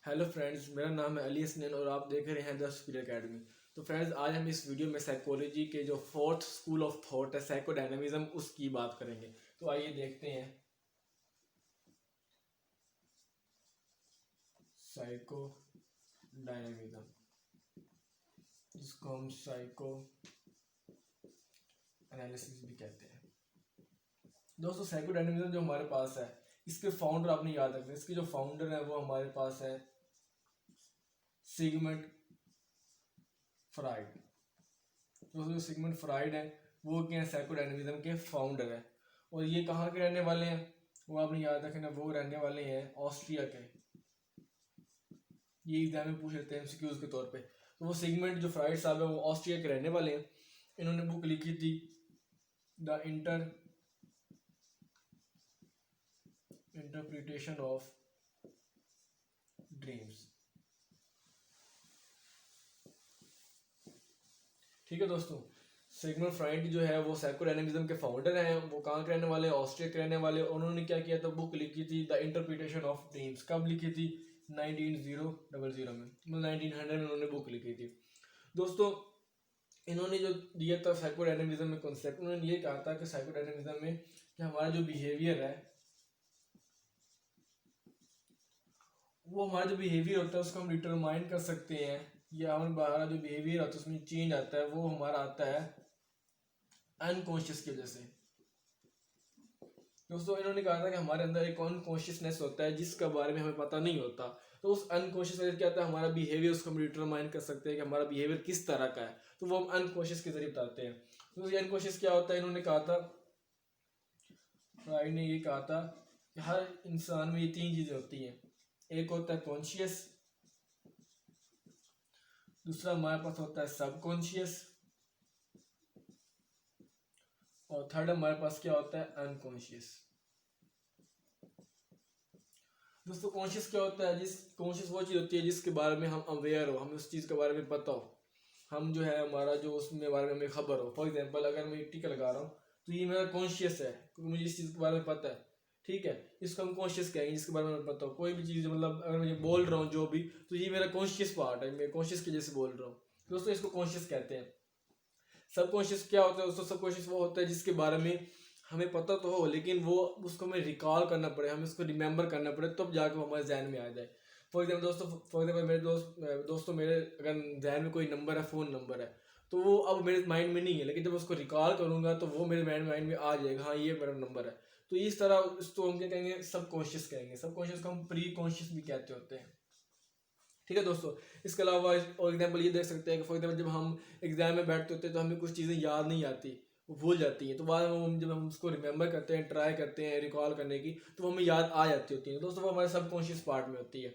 Hello friends, मेरा नाम है अली हसनैन और आप देख रहे हैं द स्किल एकेडमी। तो फ्रेंड्स, आज हम इस वीडियो में साइकोलॉजी के जो फोर्थ स्कूल ऑफ थॉट है साइकोडायनामिज्म, उसकी बात करेंगे। तो आइए देखते हैं साइकोडायनामिज्म, जिसको हम साइको एनालिसिस भी कहते हैं। दोस्तों, साइकोडायनामिज्म जो हमारे पास है, इसके फाउंडर आपने याद रखना है। इसके जो फाउंडर है वो हमारे पास है सिगमंड फ्राइड। दोस्तों, जो सिगमंड फ्राइड है वो क्या है, साइकोडायनामिज्म के फाउंडर है। और ये कहाँ के रहने वाले हैं वो आपने याद रखना, वो रहने वाले हैं ऑस्ट्रिया के। ये एग्जाम में पूछ लेते हैं एमसीक्यूज के तौर पे। तो वो सिगमंड जो फ्राइड साहब है वो ऑस्ट्रिया के रहने वाले हैं। इन्होंने बुक लिखी थी द इंटरप्रिटेशन ऑफ ड्रीम्स। ठीक है दोस्तों, सिगमंड फ्राइड जो है वो साइकोडायनामिज्म के फाउंडर हैं। वो कहाँ के रहने वाले, ऑस्ट्रिया के रहने वाले। उन्होंने क्या किया था, बुक लिखी थी द इंटरप्रिटेशन ऑफ ड्रीम्स। कब लिखी थी? 1900 में, मतलब 1900 में उन्होंने बुक लिखी थी। दोस्तों, इन्होंने जो दिया था साइकोडायनामिज्म में कॉन्सेप्ट, उन्होंने ये कहा था कि साइकोडायनामिज्म में कि हमारा जो बिहेवियर है, वो हमारा जो बिहेवियर होता है उसको हम डिटरमाइन कर सकते हैं, या हमारा जो बिहेवियर होता है उसमें चेंज आता है, वो हमारा आता है अनकॉन्शियस की वजह से। दोस्तों, इन्होंने कहा था कि हमारे अंदर एक अनकॉन्शियसनेस होता है जिसके बारे में हमें पता नहीं होता। तो उस अनकॉन्शियसनेस क्या होता है, हमारा बिहेवियर, उसको हम डिटरमाइन कर सकते हैं कि हमारा बिहेवियर किस तरह का है। तो वो हम अनकॉन्शियस के जरिए बताते हैं। तो ये अनकॉन्शियस क्या होता है, इन्होंने कहा था, फ्राइड ने ये कहा था कि हर इंसान में ये तीन चीजें होती हैं। एक होता है कॉन्शियस, दूसरा हमारे पास होता है सबकॉन्शियस, और थर्ड हमारे पास क्या होता है, अनकॉन्शियस। दोस्तों, कॉन्शियस क्या होता है, कॉन्शियस वो चीज़ होती है जिसके बारे में हम अवेयर हो, हमें उस चीज़ के बारे में पता हो, हम जो है हमारा जो उसमें बारे में हमें खबर हो। फॉर एग्जांपल, अगर मैं टीका लगा रहा हूँ तो ये मेरा कॉन्शियस है क्योंकि मुझे इस चीज़ के बारे में पता है। ठीक है, इसको हम कॉन्शियस कहेंगे जिसके बारे में हमें पता हो। कोई भी चीज़, मतलब अगर मैं ये बोल रहा हूँ जो भी, तो ये मेरा कॉन्शियस पार्ट है, मैं कॉन्शियस की वजह से बोल रहा हूँ। दोस्तों, इसको कॉन्शियस कहते हैं। सबकॉन्शियस क्या होता है दोस्तों? सबकॉन्शियस वो होता है जिसके बारे में हमें पता तो हो, लेकिन वो उसको हमें रिकॉल करना पड़े, हमें उसको रिमेंबर करना पड़े, तब जाके वो हमारे जहन में आ जाए। फॉर एग्जाम्पल मेरे दोस्तों मेरे अगर जहन में कोई नंबर है, फ़ोन नंबर है, तो वो अब मेरे माइंड में नहीं है, लेकिन जब उसको रिकॉल करूंगा तो वो मेरे माइंड में आ जाएगा, हाँ ये मेरा नंबर है। तो इस तरह इसको हम क्या कहेंगे, सबकॉन्शियस कहेंगे। सबकॉन्शियस को हम प्री कॉन्शियस भी कहते होते हैं। ठीक है दोस्तों, इसके अलावा और एग्जाम्पल ये देख सकते हैं कि फॉर एग्जाम्पल जब हम एग्जाम में बैठते होते हैं तो हमें कुछ चीज़ें याद नहीं आती, वो भूल जाती हैं। तो बाद में जब हम उसको रिमेंबर करते हैं, ट्राई करते हैं रिकॉल करने की, तो वो हमें याद आ जाती होती है। दोस्तों, वो हमारे सबकॉन्शियस पार्ट में होती है।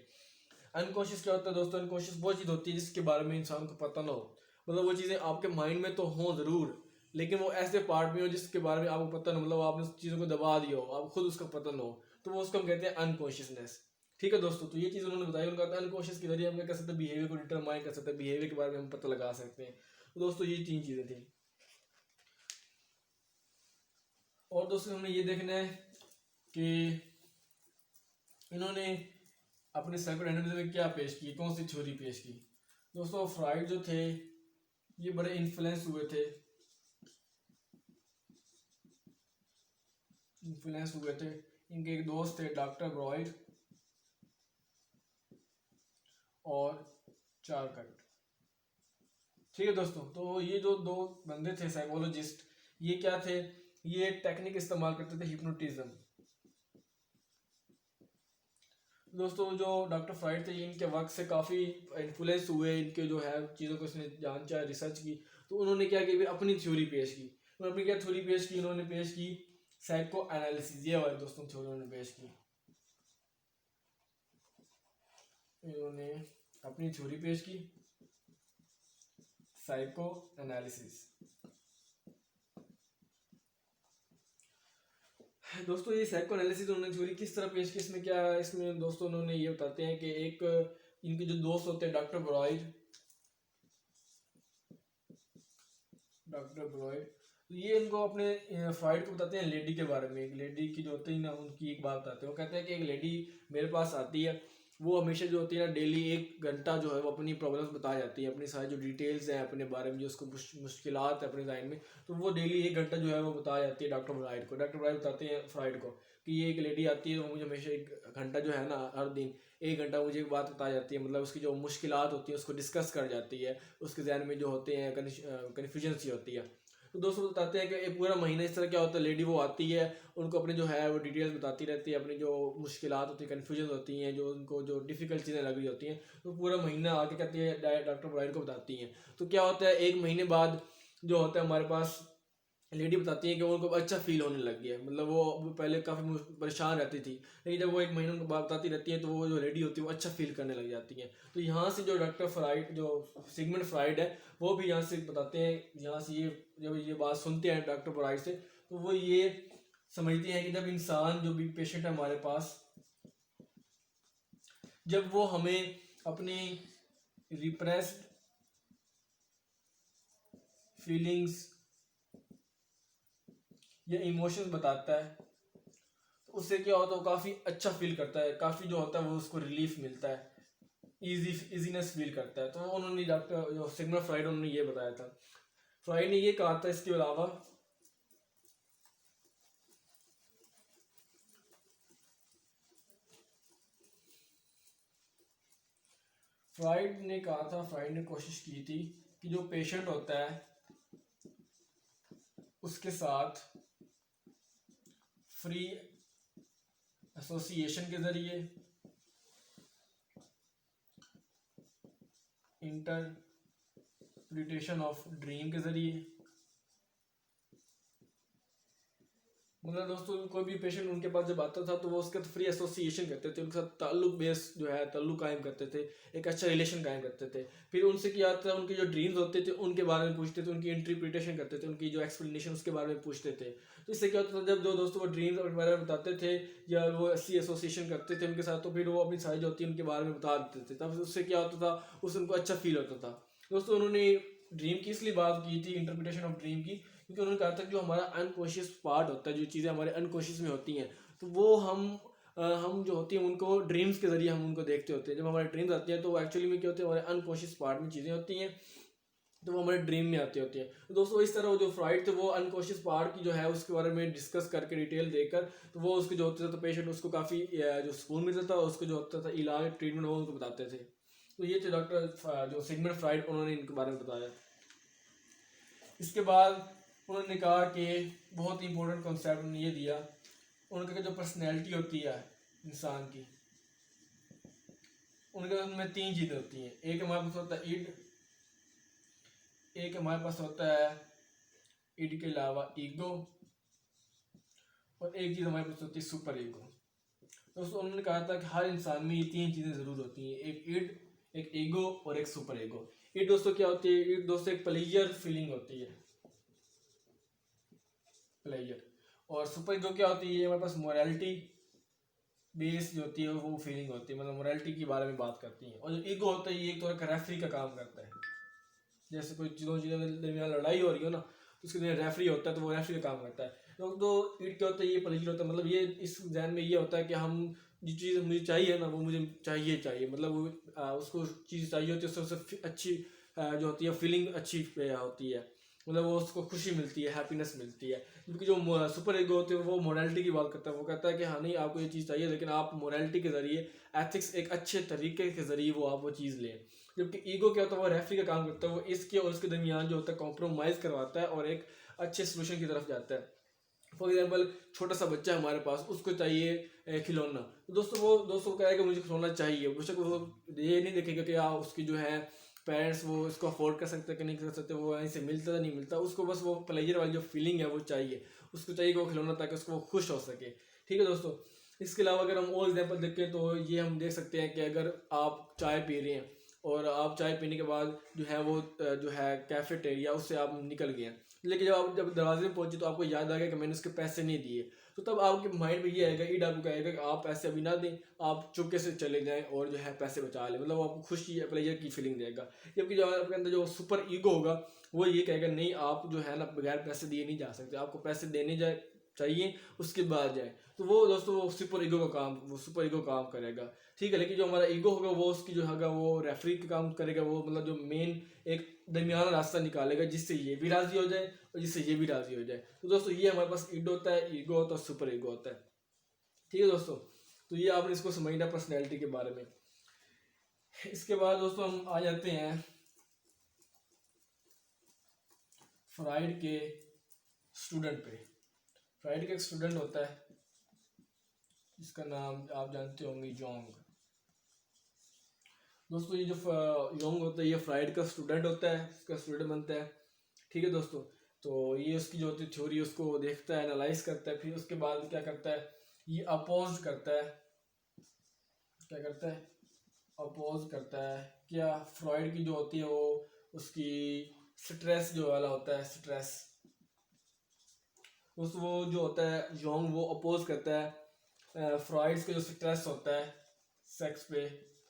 अनकॉन्शियस क्या होता है दोस्तों? अनकॉन्शियस वो चीज़ होती है जिसके बारे में इंसान को पता ना हो, मतलब वो चीज़ें आपके माइंड में तो हों ज़रूर, लेकिन वो ऐसे पार्ट में हो जिसके बारे में आपको पता ना, मतलब आपने उस चीज़ों को दबा दिया हो, आप खुद उसका पता ना हो, तो वो उसको हम कहते हैं अनकॉन्शियसनेस। ठीक है दोस्तों, तो ये चीज़ उन्होंने बताई। उनका अनकॉन्शियस के जरिए हम क्या कर सकते हैं, बिहेवियर को डिटरमाइन कर सकते हैं, बिहेवियर के बारे में हम पता लगा सकते हैं। तो दोस्तों, ये तीन चीज़ें थी। और दोस्तों, हमें ये देखना है कि इन्होंने अपने साइकोडायनामिज्म में क्या पेश की, कौन सी थ्योरी पेश की। दोस्तों, फ्राइड जो थे ये बड़े इन्फ्लुएंस हुए थे। इनके एक दोस्त थे डॉक्टर ब्रॉयड और चारकट। ठीक है दोस्तों, तो ये जो दो बंदे थे साइकोलॉजिस्ट, ये क्या थे, ये टेक्निक इस्तेमाल करते थे हिप्नोटिज्म। दोस्तों, जो डॉक्टर फ्राइड थे, इनके वर्क से काफ़ी इन्फ्लुएंस हुए, इनके जो है चीज़ों को इसने जांचा, रिसर्च की। तो उन्होंने क्या किया, अपनी थ्योरी पेश की। उन्होंने अपनी क्या थ्योरी पेश की, उन्होंने पेश की साइको एनालिसिस। ये वाली दोस्तों थ्योरी उन्होंने पेश की। इन्होंने अपनी थ्योरी पेश की साइको एनालिसिस। दोस्तों, ये साइको एनालिसिस उन्होंने थ्योरी किस तरह पेश की, इसमें क्या है, इसमें दोस्तों उन्होंने ये बताते हैं कि एक इनके जो दोस्त होते हैं डॉक्टर ब्रॉयड, तो ये इनको अपने फ्राइड को बताते हैं लेडी के बारे में। एक लेडी की जो होती है ना, उनकी एक बात बताते हैं। वो कहते हैं कि एक लेडी मेरे पास आती है, वो हमेशा जो होती है ना डेली 1 घंटा जो है वो अपनी प्रॉब्लम्स बता जाती है, अपनी सारी जो डिटेल्स हैं अपने बारे में, जो उसको मुश्किलात है अपने लाइन में, तो वो डेली 1 घंटा जो है वो बता जाती है डॉक्टर ब्राइड को। डॉक्टर ब्राइड बताते हैं फ्राइड को कि ये एक लेडी आती है, वो मुझे हमेशा 1 घंटा जो है ना हर दिन 1 घंटा मुझे एक बात बता जाती है, मतलब उसकी जो मुश्किलात होती है उसको डिस्कस कर जाती है, उसके जहन में जो होते हैं कन्फ्यूजन सी होती है। तो दोस्तों बताते हैं कि एक पूरा महीना इस तरह क्या होता है, लेडी वो आती है, उनको अपने जो है वो डिटेल्स बताती रहती है, अपनी जो मुश्किलात होती है, कन्फ्यूजन होती हैं, जो उनको जो डिफ़िकल्ट चीज़ें लग रही होती हैं, तो पूरा महीना आके कहती है डॉक्टर ब्राइड को बताती हैं। तो क्या होता है 1 महीने बाद जो होता है हमारे पास लेडी बताती है कि उनको अच्छा फील होने लग गया है, मतलब वो पहले काफ़ी परेशान रहती थी, लेकिन जब वो 1 महीने उनको बात बताती रहती है तो वो जो लेडी होती है वो अच्छा फील करने लग जाती है। तो यहाँ से जो डॉक्टर फ्राइड जो सिगमंड फ्राइड है वो भी यहाँ से बताते हैं, यहाँ से ये जब ये बात सुनते हैं डॉक्टर फ्राइड से, तो वो ये समझते हैं कि जब इंसान जो भी पेशेंट है हमारे पास, जब वो हमें अपनी रिप्रेस्ड फीलिंग्स या इमोशंस बताता है, तो उससे क्या होता है वो काफ़ी अच्छा फील करता है, काफ़ी जो होता है वो उसको रिलीफ मिलता है, इजीनेस फील करता है। तो उन्होंने डॉक्टर जो सिगमंड फ्राइड उन्होंने ये बताया था। फ्राइड ने ये कहा था इसके अलावा, फ्राइड ने कोशिश की थी कि जो पेशेंट होता है उसके साथ फ्री एसोसिएशन के ज़रिए, इंटरप्रिटेशन ऑफ ड्रीम के ज़रिए, मतलब दोस्तों कोई भी पेशेंट उनके पास जब आता था तो वो उसके फ्री एसोसिएशन करते थे, उनके साथ ताल्लुक बेस जो है ताल्लुक कायम करते थे, एक अच्छा रिलेशन कायम करते थे। फिर उनसे क्या आता है उनके जो ड्रीम्स होते थे उनके बारे में पूछते थे, उनकी इंटरप्रिटेशन करते थे, उनकी जो एक्सप्लेनेशन उसके बारे में पूछते थे। तो इससे क्या होता था जब जो दोस्तों वो ड्रीम्स के बारे में बताते थे या वो ऐसी एसोसिएशन करते थे उनके साथ, तो फिर वो अपनी सारी जो होती है उनके बारे में बता देते थे, तब उससे क्या होता था उससे उनको अच्छा फील होता था। दोस्तों उन्होंने ड्रीम की इसलिए बात की थी, इंटरप्रिटेशन ऑफ ड्रीम की, क्योंकि उन्होंने कहा था कि जो हमारा अनकॉन्शियस पार्ट होता है, जो चीज़ें हमारे अनकॉन्शियस में होती हैं, तो वो हम जो होती हैं उनको ड्रीम्स के ज़रिए हम उनको देखते होते हैं। जब हमारे ड्रीम्स आती हैं तो एक्चुअली में क्या होते हैं हमारे अनकॉन्शियस पार्ट में चीज़ें होती हैं, तो वो हमारे ड्रीम में आती होती है। तो दोस्तों इस तरह जो फ्राइड थे वो अनकॉन्शियस पार्ट की जो है उसके बारे में डिस्कस करके डिटेल देकर, तो वो उसके जो होते थे तो पेशेंट उसको काफ़ी जो सुकून मिलता था, उसको जो होता था इलाज ट्रीटमेंट वो उनको बताते थे। तो ये थे डॉक्टर जो सिगमंड फ्राइड, उन्होंने इनके बारे में बताया। इसके बाद उन्होंने कहा कि बहुत ही इंपॉर्टेंट कॉन्सेप्ट उन्होंने ये दिया, उन्होंने कहा जो पर्सनैलिटी होती है इंसान की, उनके उनमें 3 चीज़ें होती हैं। एक हमारे पास होता है ईड, एक हमारे पास होता है ईड के अलावा ईगो, और एक चीज़ हमारे पास होती है सुपर ईगो। दोस्तों उन्होंने कहा था कि हर इंसान में ये 3 चीज़ें ज़रूर होती हैं, एक ईड, एक ईगो और एक सुपर ईगो। ईड दोस्तों क्या होती है, ईड दोस्तों एक प्लेजर फीलिंग होती है, प्लेजर। और सुपर ईगो क्या होती है, हमारे पास मोरालिटी बेस जो होती है वो फीलिंग होती है, मतलब मोरालिटी के बारे में बात करती है। और जो ईगो होता है ये एक तरह का रेफरी का काम करता है, जैसे कोई चीज़ों दरमियान लड़ाई हो रही हो ना, तो उसके लिए रेफरी होता है, तो वो रेफरी का काम करता है। तो ईड क्या होता है, ये प्लेजर होता है, मतलब ये इस जहन में ये होता है कि हम जो चीज़ मुझे चाहिए ना वो मुझे चाहिए, मतलब उसको चीज़ चाहिए होती है, उससे अच्छी जो होती है फीलिंग अच्छी होती है, मतलब वो उसको खुशी मिलती है, हैप्पीनेस मिलती है। क्योंकि जो सुपर ईगो होते हैं वो मोरालिटी की बात करता है, वो कहता है कि हाँ नहीं आपको ये चीज़ चाहिए, लेकिन आप मोरालिटी के ज़रिए, एथिक्स एक अच्छे तरीके के ज़रिए वो आप वो चीज़ लें। जबकि ईगो क्या होता है वो रेफरी का काम करता है, वो इसके और उसके दरमियान जो होता है कॉम्प्रोमाइज़ करवाता है और एक अच्छे सोल्यूशन की तरफ जाता है। फॉर एग्जाम्पल छोटा सा बच्चा हमारे पास, उसको चाहिए खिलौना, तो दोस्तों कहेगा कि मुझे खिलौना चाहिए, बेशक वो ये नहीं देखेगा कि उसकी जो है पेरेंट्स वो इसको अफोर्ड कर सकते कि नहीं कर सकते, वो वहीं से मिलता नहीं मिलता, उसको बस वो प्लेजर वाली जो फीलिंग है वो चाहिए, उसको चाहिए कि वो खिलौना ताकि उसको वो खुश हो सके। ठीक है दोस्तों, इसके अलावा अगर हम और एग्जाम्पल देखें तो ये हम देख सकते हैं कि अगर आप चाय पी रहे हैं और आप चाय पीने के बाद जो है वो जो है कैफेटेरिया उससे आप निकल गए हैं, लेकिन जब दरवाजे में पहुंचे तो आपको याद आ गया कि मैंने उसके पैसे नहीं दिए, तो तब आपके माइंड में ये आएगा, ईड आपको कहेगा कि आप पैसे अभी ना दें, आप चुपके से चले जाएं और जो है पैसे बचा लें, मतलब आपको खुशी प्लेजर की फीलिंग देगा। जबकि जो आपके अंदर जो सुपर ईगो होगा वो ये कहेगा नहीं आप जो है ना बगैर पैसे दिए नहीं जा सकते, आपको पैसे देने चाहिए उसके बाद जाए। तो वो दोस्तों वो सुपर ईगो काम करेगा, ठीक है। लेकिन जो हमारा ईगो होगा वो उसकी जो होगा वो रेफरी का काम करेगा, वो मतलब जो मेन एक दरमियाना रास्ता निकालेगा जिससे ये भी राजी हो जाए और जिससे ये भी राजी हो जाए। तो दोस्तों ये हमारे पास ईगो होता है, ईगो होता है, सुपर ईगो होता है, ठीक है दोस्तों। तो ये आपने इसको समझना पर्सनैलिटी के बारे में। इसके बाद दोस्तों हम आ जाते हैं फ्राइड के स्टूडेंट पे। फ्राइड का एक स्टूडेंट होता है जिसका नाम आप जानते होंगे, योंग। दोस्तों ये जो योंग होता है ये फ्राइड का स्टूडेंट होता है, इसका स्टूडेंट बनता है, ठीक है दोस्तों। तो ये उसकी जो होती है थ्योरी उसको देखता है, एनालाइज करता है, फिर उसके बाद क्या करता है, ये अपोज करता है, क्या करता है, अपोज करता है क्या, फ्रॉइड की जो होती है वो उसकी स्ट्रेस जो वाला होता है, स्ट्रेस उस वो जो होता है योंग वो अपोज करता है फ्रॉइड्स का जो स्ट्रेस होता है सेक्स पे,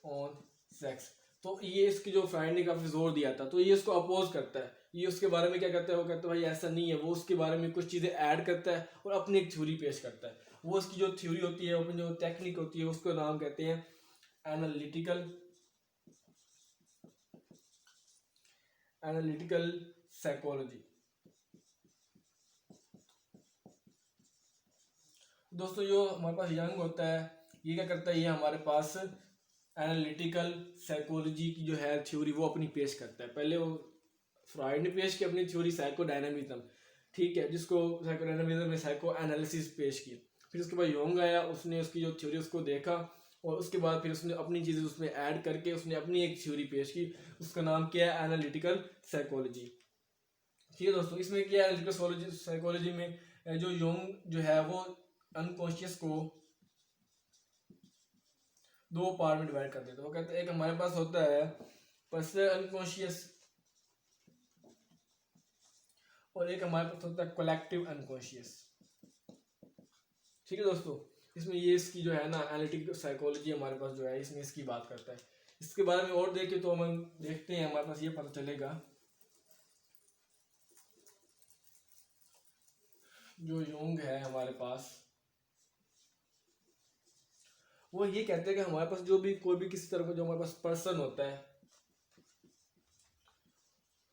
ऑन सेक्स। तो ये इसकी जो फ्राइड ने काफी जोर दिया था, तो ये इसको अपोज करता है, ये उसके बारे में क्या करता है, वो कहता है भाई ऐसा नहीं है, वो उसके बारे में कुछ चीजें ऐड करता है और अपनी एक थ्योरी पेश करता है। वो उसकी जो थ्योरी होती है, अपनी जो टेक्निक होती है उसको नाम कहते हैं एनालिटिकल साइकोलॉजी। दोस्तों जो हमारे पास यंग होता है ये क्या करता है, ये हमारे पास एनालिटिकल साइकोलॉजी की जो है थ्योरी वो अपनी पेश करता है। पहले वो फ्रॉइड ने पेश की अपनी थ्योरी साइकोडायनामिज्म, ठीक है, जिसको साइकोडायनामिज्म में साइको एनालिसिस पेश की। फिर उसके बाद योंग आया, उसने उसकी जो थ्योरी उसको देखा और उसके बाद फिर उसने अपनी चीज़ें उसमें ऐड करके उसने अपनी एक थ्योरी पेश की, उसका नाम क्या है, एनालिटिकल साइकोलॉजी, ठीक है दोस्तों। इसमें क्या है, एनालिटिकल साइकोलॉजी में जो योंग जो है वो अनकॉन्शियस को दो पार्ट में डिवाइड कर देते हैं। वो कहते हैं एक हमारे पास होता है पर्सनल अनकॉन्शियस और एक हमारे पास होता है कलेक्टिव अनकॉन्शियस, ठीक है दोस्तों। इसमें ये इसकी जो है ना एनालिटिकल साइकोलॉजी हमारे पास जो है इसमें इसकी बात करता है। इसके बारे में और देखें तो हम देखते हैं, हमारे पास ये पता चलेगा जो योंग है हमारे पास वो ये कहते हैं कि हमारे पास जो भी कोई भी किसी तरह का जो हमारे पास पर्सन होता है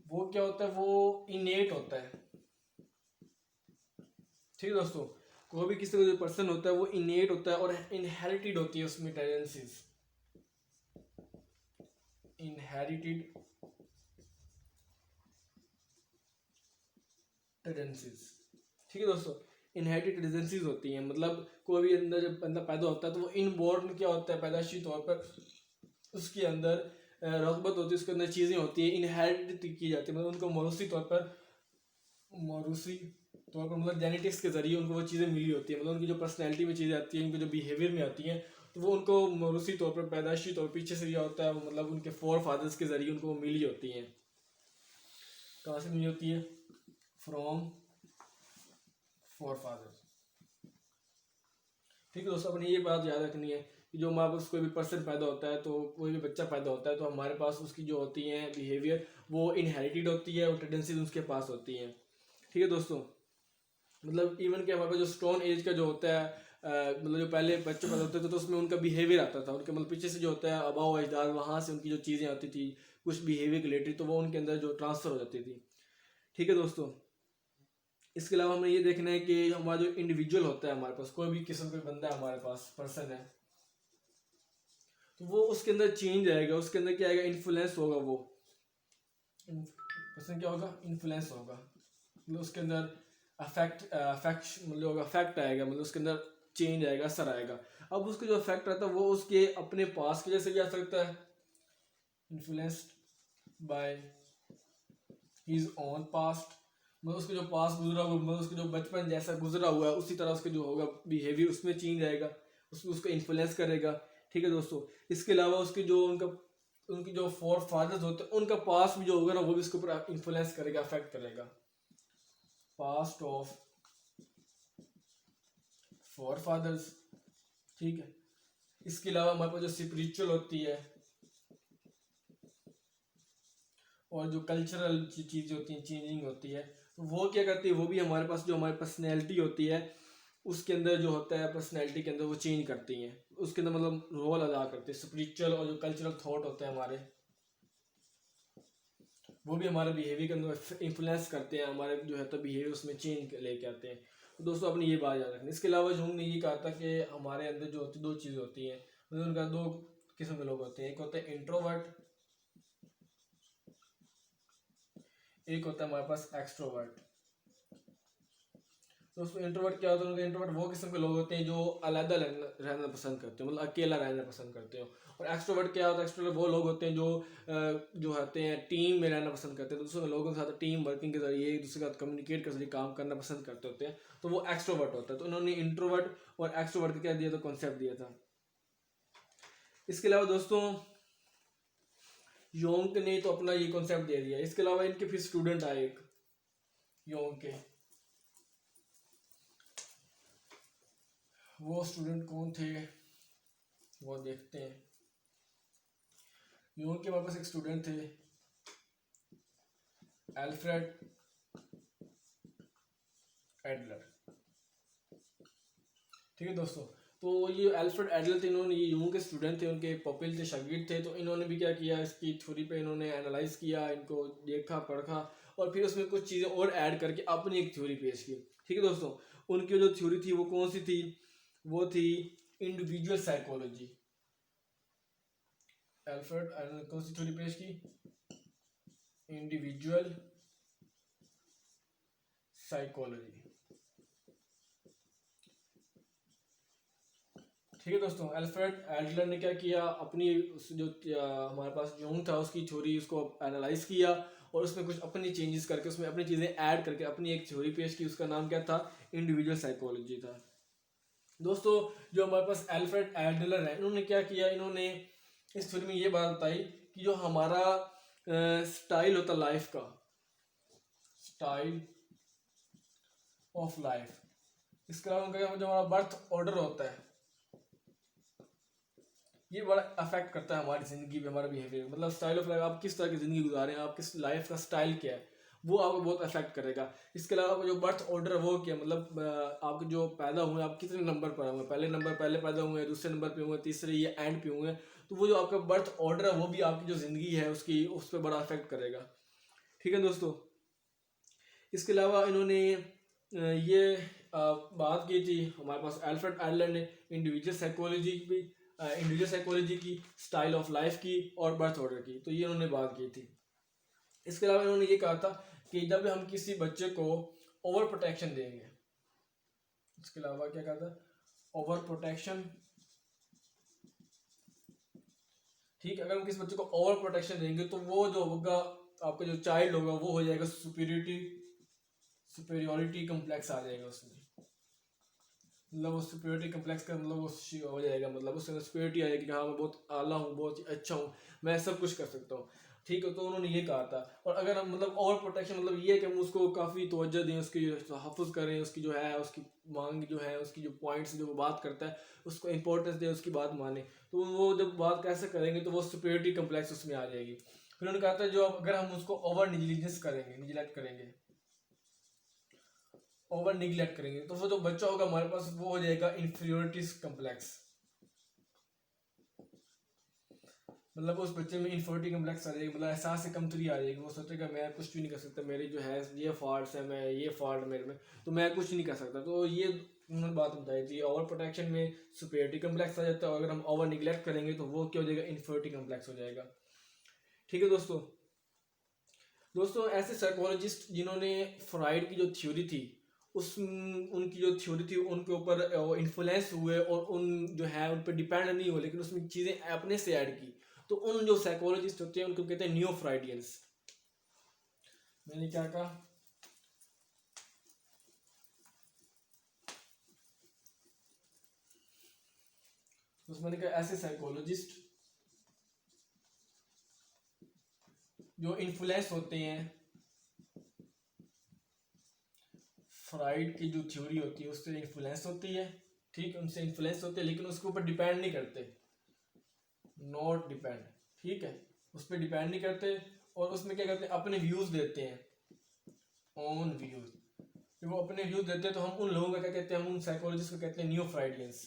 वो क्या होता है, वो इनेट होता है, ठीक है दोस्तों। कोई भी किसी तरह का जो पर्सन होता है वो इनेट होता है और इनहेरिटेड होती है उसमें टेंडेंसीज, इनहेरिटेड टेंडेंसीज, ठीक है दोस्तों। इनहेरिटेड टेंडेंसीज होती हैं, मतलब कोई भी अंदर जब बंदा पैदा होता है तो वो इनबॉर्न क्या होता है, पैदाशी तौर पर उसके अंदर रगबत होती है, उसके अंदर चीज़ें होती है इनहेरिट की जाती है, मतलब उनको मौरूसी तौर पर मतलब जेनेटिक्स के जरिए उनको वो चीज़ें मिली होती है, मतलब उनकी जो पर्सनैलिटी में चीज़ें आती हैं, उनके जो बिहेवियर में आती हैं, तो वो उनको मौरूसी तौर पर पैदाशी तौर पीछे से क्या होता है मतलब उनके फोर फादर्स के जरिए उनको वो मिली होती हैं। कहाँ से मिली होती है, फ्रॉम फोर फादर्स, ठीक है दोस्तों। अपनी ये बात याद रखनी है कि जो हमारे पास कोई भी पर्सन पैदा होता है, तो कोई भी बच्चा पैदा होता है तो हमारे पास उसकी जो होती हैं बिहेवियर वो इनहेरिटेड होती है और टेंडेंसीज उसके पास होती हैं, ठीक है दोस्तों। मतलब इवन कि हमारे पास जो स्टोन एज का जो होता है मतलब जो पहले बच्चे पैदा होते थे तो उसमें उनका बिहेवियर आता था, उनके मतलब पीछे से जो होता है आबाओ अजदाद वहाँ से उनकी जो चीज़ें आती थी कुछ बिहेवियर रिलेटेड, तो वो उनके अंदर जो ट्रांसफ़र हो जाती थी, ठीक है दोस्तों। इसके अलावा हमें ये देखना है कि हमारा जो इंडिविजुअल होता है हमारे पास कोई भी किस्म का बंदा है हमारे पास पर्सन है, तो वो उसके अंदर चेंज आएगा, उसके अंदर क्या आएगा, इन्फ्लुएंस होगा, वो पर्सन क्या होगा, इन्फ्लुएंस होगा, मतलब उसके अंदर अफेक्ट आएगा, मतलब उसके अंदर चेंज आएगा, असर आएगा। अब उसका जो अफेक्ट आता है वो उसके अपने पास की वजह से भी आ सकता है, influenced by his own past, मतलब उसके जो पास गुजरा हुआ, मतलब उसके जो बचपन जैसा गुजरा हुआ है उसी तरह उसके जो होगा बिहेवियर उसमें चेंज आएगा, उसमें उसको इन्फ्लुएंस करेगा, ठीक है दोस्तों। इसके अलावा उसके जो उनकी जो फोर फादर्स होते हैं उनका पास भी जो होगा ना वो भी उसके ऊपर इन्फ्लुएंस करेगा, अफेक्ट करेगा, पास्ट ऑफ फोर फादर्स, ठीक है। इसके अलावा हमारे पास जो स्पिरिचुअल होती है और जो कल्चरल चीज़ें होती हैं चेंजिंग होती है, तो वो क्या करती है, वो भी हमारे पास जो हमारी पर्सनैलिटी होती है उसके अंदर जो होता है पर्सनैलिटी के अंदर वो चेंज करती हैं, उसके अंदर मतलब रोल अदा करते हैं। स्पिरिचुअल और जो कल्चरल थॉट होते हैं हमारे, वो भी हमारे बिहेवियर के अंदर इन्फ्लुएंस करते हैं, हमारे जो है तो बिहेवियर उसमें चेंज लेके आते हैं। तो दोस्तों अपनी ये बात याद रखनी। इसके अलावा जूंग ने ये कहा था कि हमारे अंदर जो होती दो चीज़ें होती हैं, मतलब उनका दो किस्म के लोग होते हैं, एक होता है इंट्रोवर्ट, एक होता है हमारे पास एक्सट्रोवर्ट। दोस्तों इंट्रोवर्ट क्या होता है? इंट्रोवर्ट वो किस्म के लोग होते हैं जो अलग रहना पसंद करते हैं, मतलब अकेला रहना पसंद करते हो। और एक्सट्रोवर्ट क्या होता है? एक्सट्रोवर्ट वो लोग होते हैं जो होते हैं टीम में रहना पसंद करते हैं, दूसरे लोगों के साथ टीम वर्किंग के जरिए एक दूसरे के साथ कम्युनिकेट के जरिए काम करना पसंद करते होते हैं, तो वो एक्सट्रोवर्ट होता है। तो उन्होंने इंट्रोवर्ट और एक्सट्रोवर्ट का क्या दिया था? कॉन्सेप्ट दिया था। इसके अलावा दोस्तों योंग ने तो अपना ये कॉन्सेप्ट दे दिया। इसके अलावा इनके फिर स्टूडेंट आए एक योंग के, वो स्टूडेंट कौन थे वो देखते हैं। योंग के हमारे पास एक स्टूडेंट थे अल्फ्रेड एडलर, ठीक है दोस्तों। तो ये अल्फ्रेड एडलर थे, इन्होंने ये यूं के स्टूडेंट थे, उनके पॉपुलर थे, शागिर्द थे। तो इन्होंने भी क्या किया, इसकी थ्योरी पे इन्होंने एनालाइज किया, इनको देखा परखा और फिर उसमें कुछ चीज़ें और ऐड करके अपनी एक थ्योरी पेश की। ठीक है दोस्तों, उनकी जो थ्योरी थी वो कौन सी थी? वो थी इंडिविजुअल साइकोलॉजी। अल्फ्रेड एडलर ने कौन सी थ्योरी पेश की? Individual psychology. ठीक है दोस्तों, अल्फ्रेड एडलर ने क्या किया, अपनी जो हमारे पास यूंग था उसकी थ्योरी उसको एनालाइज किया और उसमें कुछ अपनी चेंजेस करके उसमें अपनी चीज़ें ऐड करके अपनी एक थ्योरी पेश की। उसका नाम क्या था? इंडिविजुअल साइकोलॉजी था। दोस्तों जो हमारे पास अल्फ्रेड एडलर है, इन्होंने क्या किया, इन्होंने इस थ्योरी में ये बात बताई कि जो हमारा स्टाइल होता लाइफ का, स्टाइल ऑफ लाइफ, इसके अलावा उनका जो हमारा बर्थ ऑर्डर होता है, ये बड़ा अफेक्ट करता है हमारी ज़िंदगी में, हमारा बिहेवियर। मतलब स्टाइल ऑफ लाइफ, आप किस तरह की ज़िंदगी गुजारें, आप किस लाइफ का स्टाइल क्या है, वो आपको बहुत अफेक्ट करेगा। इसके अलावा आपका जो बर्थ ऑर्डर है वो क्या, मतलब आप जो पैदा हुए आप कितने नंबर पर हुए, पहले नंबर पहले पैदा हुए, दूसरे नंबर पे हुए, तीसरे ये एंड पे हुए, तो वो जो आपका बर्थ ऑर्डर है वो भी आपकी जो ज़िंदगी है उसकी उस पर बड़ा अफेक्ट करेगा। ठीक है दोस्तों, इसके अलावा इन्होंने ये बात की थी हमारे पास अल्फ्रेड एडलर ने इंडिविजुअल साइकोलॉजी भी, इंडिविजुअल साइकोलॉजी की, स्टाइल ऑफ लाइफ की और बर्थ ऑर्डर की, तो ये उन्होंने बात की थी। इसके अलावा इन्होंने ये कहा था कि जब हम किसी बच्चे को ओवर प्रोटेक्शन देंगे, इसके अलावा क्या कहा था? Over protection. ठीक, अगर हम किसी बच्चे को ओवर प्रोटेक्शन देंगे तो वो जो होगा आपका जो चाइल्ड होगा वो हो जाएगा सुपेरियोरिटी कम्प्लेक्स आ जाएगा उसमें, मतलब वो सुपेरियोरिटी कम्प्लेक्स का मतलब वो हो जाएगा, मतलब उसके अंदर सुपेरियोरिटी आएगी कि हाँ मैं बहुत आला हूँ, बहुत अच्छा हूँ, मैं सब कुछ कर सकता हूँ। ठीक है, तो उन्होंने ये कहा था। और अगर हम मतलब ओवर प्रोटेक्शन मतलब ये है कि हम उसको काफ़ी तवज्जो दें, उसकी तहफ़्फ़ुज़ करें, उसकी जो है उसकी मांग जो है, उसकी जो पॉइंट्स जो वो बात करता है उसको इंपॉर्टेंस दें, उसकी बात माने, तो वो जब बात कैसे करेंगे तो वो सुपेरियोरिटी कम्प्लेक्स उसमें आ जाएगी। फिर उन्होंने कहा था जो अगर हम उसको ओवर निग्लिजेंस करेंगे, निगलेक्ट करेंगे, ओवर निगलेक्ट करेंगे तो वो जो बच्चा होगा हमारे पास वो हो जाएगा इंफीरियोरिटी कम्प्लेक्स, मतलब उस बच्चे में इंफीरियोरिटी कम्प्लेक्स आ जाएगी, मतलब एहसास से कमतरी आ जाएगी। वो सोचेगा मैं कुछ भी नहीं कर सकता, मेरी जो है ये फॉल्ट्स है, मैं ये फॉल्ट मेरे में, तो मैं कुछ नहीं कर सकता। तो ये उन्होंने बात बताई थी। ओवर प्रोटेक्शन में सुपेरियोरिटी कम्प्लेक्स आ जाता है और अगर हम ओवर निगलेक्ट करेंगे तो वो क्या हो जाएगा? इंफीरियोरिटी कम्प्लेक्स हो जाएगा। ठीक है दोस्तों, दोस्तों ऐसे साइकोलॉजिस्ट जिन्होंने फ्राइड की जो थ्योरी थी उस उनकी जो थ्योरी थी उनके ऊपर इन्फ्लुएंस हुए और उन जो है उन पर डिपेंड नहीं हुए, लेकिन उसमें चीज़ें अपने से ऐड की, तो उन जो साइकोलॉजिस्ट होते हैं उनको कहते हैं न्यू फ्राइडियंस। मैंने क्या कहा? तो मैंने कहा ऐसे साइकोलॉजिस्ट जो इन्फ्लुएंस होते हैं फ्राइड की जो थ्योरी होती है उससे इन्फ्लुएंस होती है, ठीक है, उनसे इन्फ्लुएंस होते हैं लेकिन उसके ऊपर डिपेंड नहीं करते, नॉट डिपेंड, ठीक है, उस पर डिपेंड नहीं करते और उसमें क्या करते हैं? अपने व्यूज देते हैं, ओन व्यूज। जब वो अपने व्यूज देते हैं तो हम उन लोगों का क्या कहते हैं, हम उन साइकोलॉजिस्ट को कहते हैं न्यू फ्राइडियंस।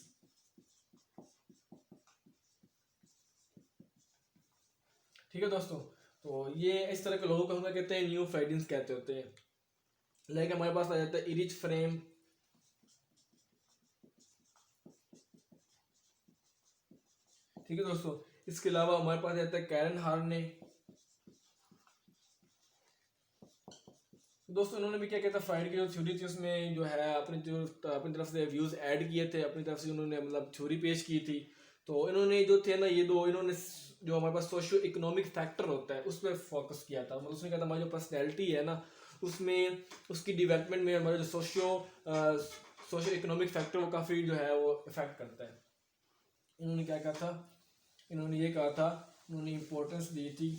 ठीक है दोस्तों, तो ये इस तरह के लोगों को हम क्या कहते हैं, न्यू फ्राइडियंस कहते होते हैं। लाइक हमारे पास आ जाता है इरिच फ्रेम, ठीक है दोस्तों। इसके अलावा हमारे पास आता है कैरन हार्ने। दोस्तों इन्होंने भी क्या कहता है, फ्राइड की जो थ्योरी थी उसमें जो है अपनी तरफ से व्यूज ऐड किए थे, अपनी तरफ से उन्होंने मतलब थ्योरी पेश की थी। तो इन्होंने जो थे ना ये दो, इन्होंने जो हमारे पास सोशियो इकोनॉमिक फैक्टर होता है उस पर फोकस किया था। मतलब उसमें क्या था, हमारी जो पर्सनैलिटी है ना उसमें उसकी डेवलपमेंट में हमारा जो सोशियो इकोनॉमिक फैक्टर वो काफ़ी जो है वो इफेक्ट करता है। इन्होंने क्या कहा था, इन्होंने ये कहा था, इन्होंने इम्पोर्टेंस दी थी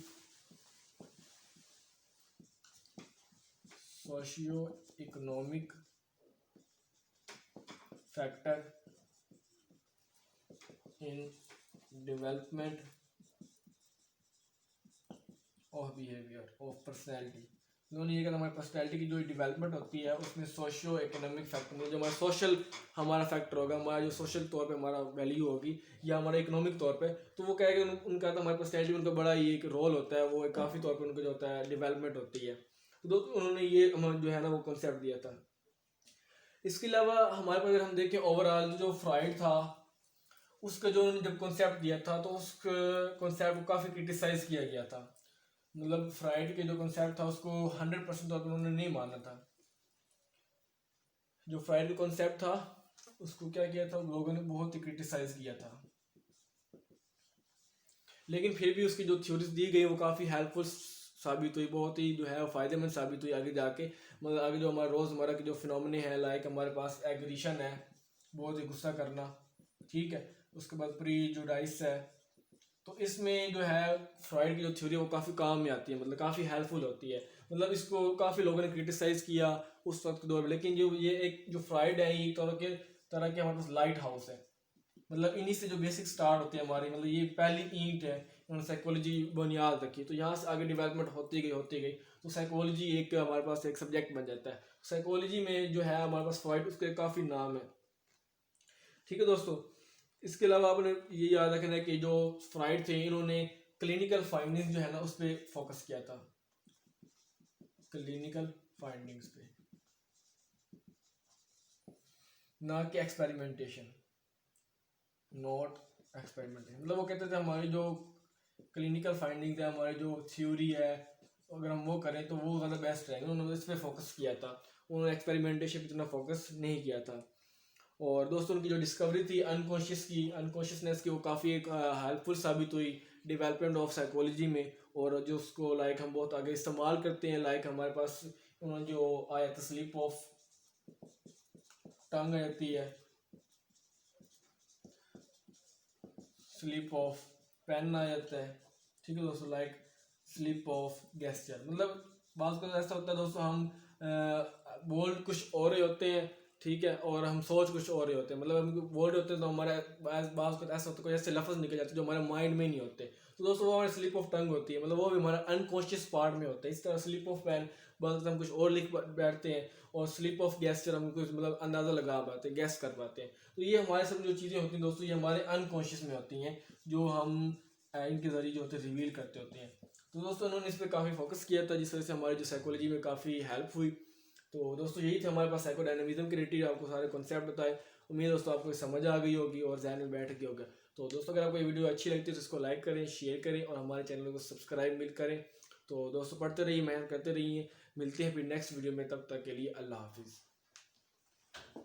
socio economic factor in development of behaviour of personality. इन्होंने ये कहा हमारी पर्सनैलिटी की जो डेवलपमेंट होती है उसमें सोशियो इकोनॉमिक फैक्टर, मतलब जो हमारा सोशल हमारा फैक्टर होगा, हमारा जो सोशल तौर पे हमारा वैल्यू होगी या हमारा इकोनॉमिक तौर पे, तो वो कहेगा उनका तो हमारी पर्सनैलिटी उनका बड़ा ये एक रोल होता है, वो काफ़ी तौर पे उनका जो होता है डेवलपमेंट होती है। तो उन्होंने ये हमारा जो है ना वो कॉन्सेप्ट दिया था। इसके अलावा हमारे पास अगर हम देखें ओवरऑल जो फ्राइड था उसका जो जब कॉन्सेप्ट दिया था तो उस कॉन्सेप्ट को काफ़ी क्रिटिसाइज किया गया था। मतलब फ्राइड के जो कॉन्सेप्ट था उसको 100% तौर पर उन्होंने नहीं माना था। जो फ्राइड का कॉन्सेप्ट था उसको क्या किया था, लोगों ने बहुत ही क्रिटिसाइज किया था, लेकिन फिर भी उसकी जो थ्योरीज दी गई वो काफ़ी हेल्पफुल साबित हुई, बहुत ही जो है फ़ायदेमंद साबित हुई आगे जाके। मतलब आगे जो हमारा रोज़मर्रा के जो फिनोमिने हैं, लाइक हमारे पास एग्रीशन है, बहुत ही गुस्सा करना, ठीक है, उसके बाद प्रीजुडाइस है, तो इसमें जो है फ्राइड की जो थ्योरी है वो काफ़ी काम में आती है, मतलब काफ़ी हेल्पफुल होती है। मतलब इसको काफ़ी लोगों ने क्रिटिसाइज किया उस वक्त के दौर में, लेकिन जो ये एक जो फ्राइड है ये तरह के हमारे पास लाइट हाउस है। मतलब इन्हीं से जो बेसिक स्टार्ट होती है हमारी, मतलब ये पहली ईंट है, उन्होंने साइकोलॉजी बुनियाद रखी, तो यहाँ से आगे डेवलपमेंट होती गई तो साइकोलॉजी एक हमारे पास एक सब्जेक्ट बन जाता है। साइकोलॉजी में जो है हमारे पास फ्राइड उसके काफ़ी नाम है, ठीक है दोस्तों। इसके अलावा आपने ये याद रखना है कि जो फ्राइड थे इन्होंने क्लिनिकल फाइंडिंग्स जो है ना उस पर फोकस किया था, क्लिनिकल फाइंडिंग्स पे, ना कि एक्सपेरिमेंटेशन, नॉट एक्सपेरिमेंटेशन। मतलब वो कहते थे हमारी जो क्लिनिकल फाइंडिंग्स है, हमारी जो थ्योरी है, अगर हम वो करें तो वो ज़्यादा बेस्ट रहेंगे। उन्होंने इस पर फोकस किया था, उन्होंने एक्सपेरिमेंटेशन पर इतना फोकस नहीं किया था। और दोस्तों उनकी जो डिस्कवरी थी अनकॉन्शियसनेस की, वो काफ़ी एक हेल्पफुल साबित हुई डेवलपमेंट ऑफ साइकोलॉजी में, और जो उसको लाइक हम बहुत आगे इस्तेमाल करते हैं। लाइक हमारे पास उन्होंने जो आया था स्लिप ऑफ टंग आती है, स्लिप ऑफ पेन आ जाता है, ठीक है दोस्तों, लाइक स्लिप ऑफ गेस्चर। मतलब बात को ऐसा होता है दोस्तों, हम बोल कुछ और ही होते हैं, ठीक है, और हम सोच कुछ और ही होते हैं। मतलब हम वर्ड होते हैं तो हमारे बात को ऐसा होता है कोई ऐसे लफ्ज़ निकल जाते हैं जो हमारे माइंड में नहीं होते, तो दोस्तों वो हमारे स्लिप ऑफ टंग होती है, मतलब वो भी हमारा अनकॉन्शियस पार्ट में होता है। इस तरह स्लिप ऑफ पेन बात हम कुछ और लिख बैठते हैं, और स्लिप ऑफ गेस्चर हम कुछ मतलब अंदाज़ा लगा पाते हैं, गैस कर पाते हैं। तो ये हमारे सब जो चीज़ें होती हैं दोस्तों ये हमारे अनकॉन्शियस में होती हैं, जो हम इनके ज़रिए जो होते हैं रिवील करते होते हैं। तो दोस्तों उन्होंने इस पर काफ़ी फोकस किया था, जिस वजह से हमारी जो साइकोलॉजी में काफ़ी हेल्प हुई। तो दोस्तों यही थे हमारे पास साइकोडायनामिज्म के रिलेटेड आपको सारे कॉन्सेप्ट बताए। उम्मीद है दोस्तों आपको समझ आ गई होगी और ज़हन में बैठ गई होगा। तो दोस्तों अगर आपको ये वीडियो अच्छी लगती है तो इसको लाइक करें, शेयर करें और हमारे चैनल को सब्सक्राइब करें। तो दोस्तों पढ़ते रहिए, मेहनत करते रहिए, मिलते हैं फिर नेक्स्ट वीडियो में, तब तक के लिए अल्लाह हाफिज़।